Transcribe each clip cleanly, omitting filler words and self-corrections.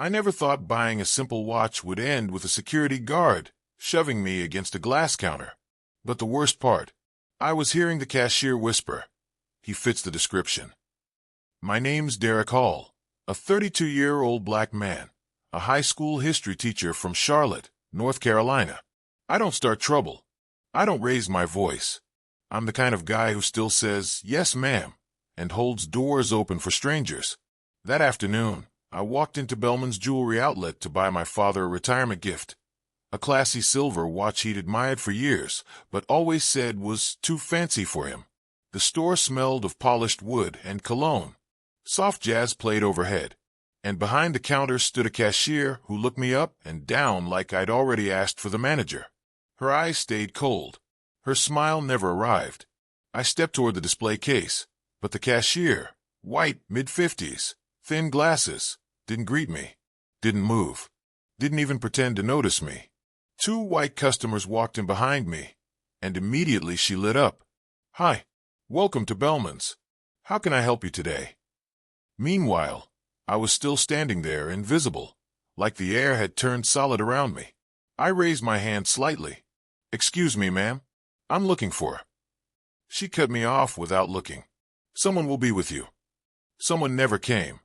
I never thought buying a simple watch would end with a security guard shoving me against a glass counter. But the worst part, I was hearing the cashier whisper. He fits the description. My name's Derrick Hall, a 32-year-old black man, a high school history teacher from Charlotte, North Carolina. I don't start trouble. I don't raise my voice. I'm the kind of guy who still says, "Yes, ma'am," and holds doors open for strangers. That afternoon, I walked into Bellman's jewelry outlet to buy my father a retirement gift. A classy silver watch he'd admired for years, but always said was too fancy for him. The store smelled of polished wood and cologne. Soft jazz played overhead, and behind the counter stood a cashier who looked me up and down like I'd already asked for the manager. Her eyes stayed cold. Her smile never arrived. I stepped toward the display case, but the cashier, white, mid-50s, thin glasses, didn't greet me, didn't move, didn't even pretend to notice me. Two white customers walked in behind me, and immediately she lit up. "Hi, welcome to Bellman's. How can I help you today?" Meanwhile, I was still standing there, invisible, like the air had turned solid around me. I raised my hand slightly. "Excuse me, ma'am. I'm looking for." She cut me off without looking. "Someone will be with you." Someone never came.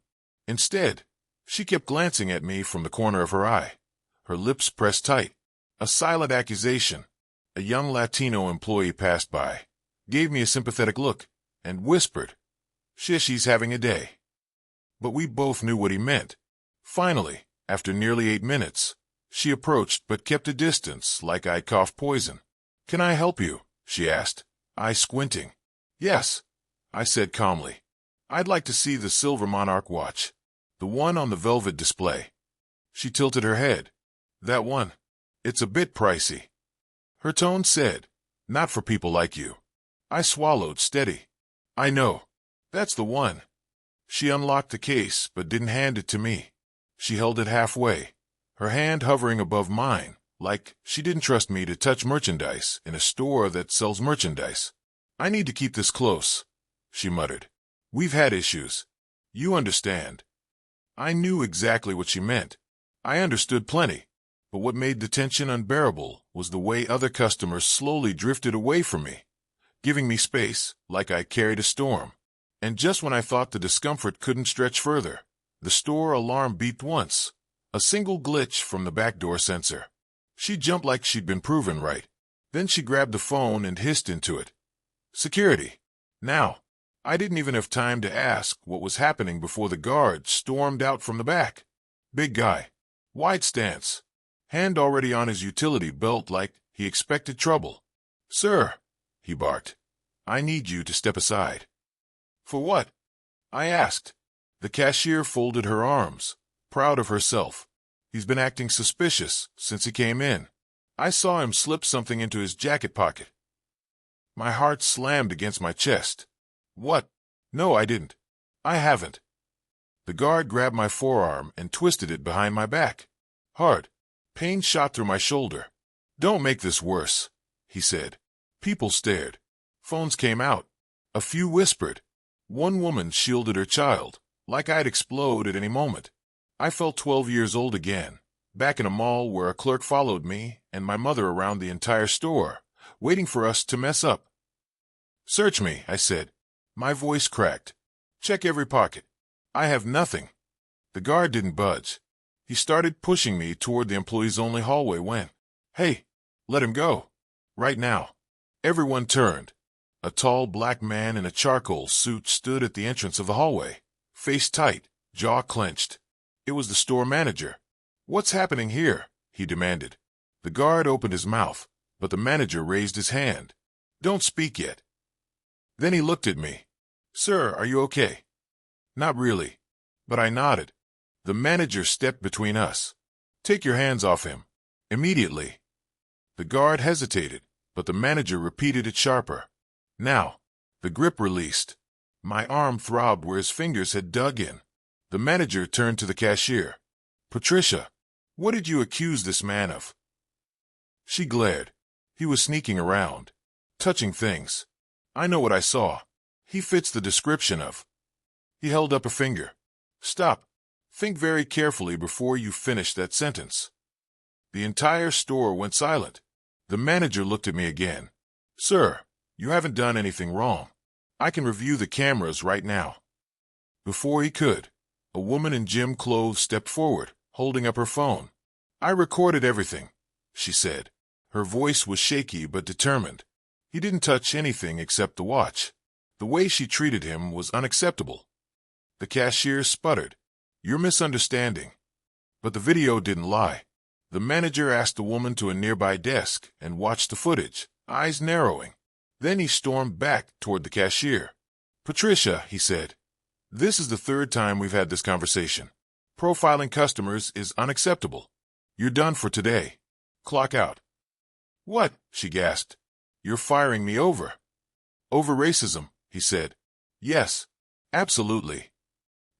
Instead, she kept glancing at me from the corner of her eye, her lips pressed tight. A silent accusation. A young Latino employee passed by, gave me a sympathetic look, and whispered, "She's having a day." But we both knew what he meant. Finally, after nearly 8 minutes, she approached but kept a distance like I coughed poison. "Can I help you?" she asked, eyes squinting. "Yes," I said calmly. "I'd like to see the silver Monarch watch, the one on the velvet display." She tilted her head. "That one? It's a bit pricey." Her tone said, "Not for people like you." I swallowed, steady. "I know. That's the one." She unlocked the case but didn't hand it to me. She held it halfway, her hand hovering above mine, like she didn't trust me to touch merchandise in a store that sells merchandise. "I need to keep this close," she muttered. "We've had issues. You understand." I knew exactly what she meant. I understood plenty. But what made the tension unbearable was the way other customers slowly drifted away from me, giving me space like I carried a storm. And just when I thought the discomfort couldn't stretch further, the store alarm beeped once, a single glitch from the back door sensor. She jumped like she'd been proven right. Then she grabbed the phone and hissed into it. "Security. Now." I didn't even have time to ask what was happening before the guard stormed out from the back. Big guy, wide stance, hand already on his utility belt like he expected trouble. "Sir," he barked, "I need you to step aside." "For what?" I asked. The cashier folded her arms, proud of herself. "He's been acting suspicious since he came in. I saw him slip something into his jacket pocket." My heart slammed against my chest. "What? No, I didn't. I haven't." The guard grabbed my forearm and twisted it behind my back. Hard. Pain shot through my shoulder. "Don't make this worse," he said. People stared. Phones came out. A few whispered. One woman shielded her child, like I'd explode at any moment. I felt 12 years old again, back in a mall where a clerk followed me and my mother around the entire store, waiting for us to mess up. "Search me," I said. My voice cracked. "Check every pocket. I have nothing." The guard didn't budge. He started pushing me toward the employees-only hallway when, "Hey, let him go. Right now." Everyone turned. A tall black man in a charcoal suit stood at the entrance of the hallway, face tight, jaw clenched. It was the store manager. "What's happening here?" he demanded. The guard opened his mouth, but the manager raised his hand. "Don't speak yet." Then he looked at me. "Sir, are you okay?" "Not really." But I nodded. The manager stepped between us. "Take your hands off him." Immediately. The guard hesitated, but the manager repeated it sharper. "Now." The grip released. My arm throbbed where his fingers had dug in. The manager turned to the cashier. "Patricia, what did you accuse this man of?" She glared. "He was sneaking around, touching things. I know what I saw. He fits the description of." He held up a finger. "Stop. Think very carefully before you finish that sentence. The entire store went silent. The manager looked at me again. Sir, you haven't done anything wrong. I can review the cameras right now. Before he could, a woman in gym clothes stepped forward, holding up her phone. I recorded everything, she said. Her voice was shaky but determined. He didn't touch anything except the watch. The way she treated him was unacceptable. The cashier sputtered. You're misunderstanding. But the video didn't lie. The manager asked the woman to a nearby desk and watched the footage, eyes narrowing. Then he stormed back toward the cashier. Patricia, he said, this is the third time we've had this conversation. Profiling customers is unacceptable. You're done for today. Clock out. What? She gasped. You're firing me over. Over racism, he said. Yes, absolutely.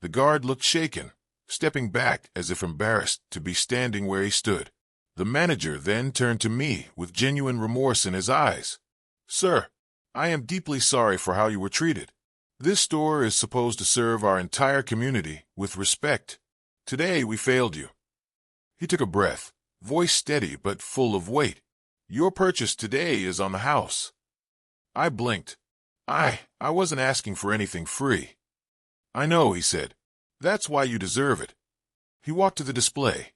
The guard looked shaken, stepping back as if embarrassed to be standing where he stood. The manager then turned to me with genuine remorse in his eyes. Sir, I am deeply sorry for how you were treated. This store is supposed to serve our entire community with respect. Today we failed you. He took a breath, voice steady but full of weight. Your purchase today is on the house. I blinked. I wasn't asking for anything free. I know, he said. That's why you deserve it. He walked to the display,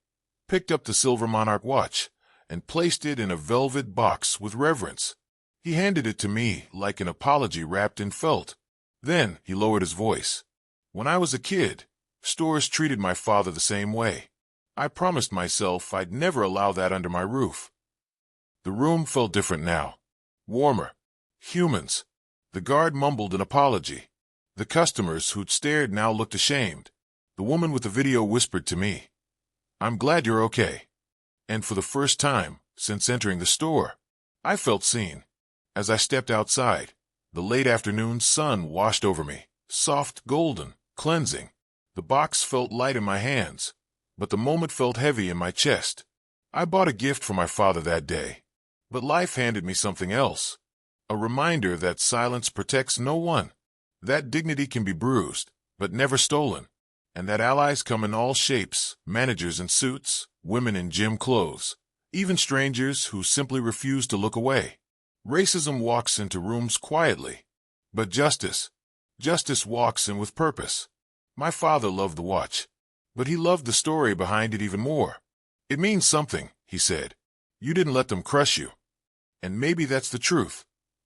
picked up the silver monarch watch, and placed it in a velvet box with reverence. He handed it to me like an apology wrapped in felt. Then he lowered his voice. When I was a kid, stores treated my father the same way. I promised myself I'd never allow that under my roof. The room felt different now. Warmer. Humans. The guard mumbled an apology. The customers who'd stared now looked ashamed. The woman with the video whispered to me, I'm glad you're okay. And for the first time since entering the store, I felt seen. As I stepped outside, the late afternoon sun washed over me, soft, golden, cleansing. The box felt light in my hands, but the moment felt heavy in my chest. I bought a gift for my father that day, but life handed me something else. A reminder that silence protects no one, that dignity can be bruised, but never stolen, and that allies come in all shapes, managers in suits, women in gym clothes, even strangers who simply refuse to look away. Racism walks into rooms quietly, but justice walks in with purpose. My father loved the watch, but he loved the story behind it even more. It means something, he said. You didn't let them crush you. And maybe that's the truth.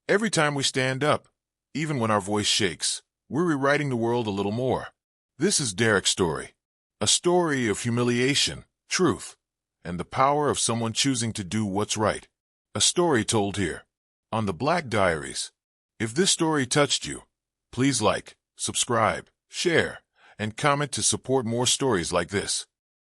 Every time we stand up, even when our voice shakes, we're rewriting the world a little more. This is Derrick's story. A story of humiliation, truth, and the power of someone choosing to do what's right. A story told here, on the Black Diaries. If this story touched you, please like, subscribe, share, and comment to support more stories like this.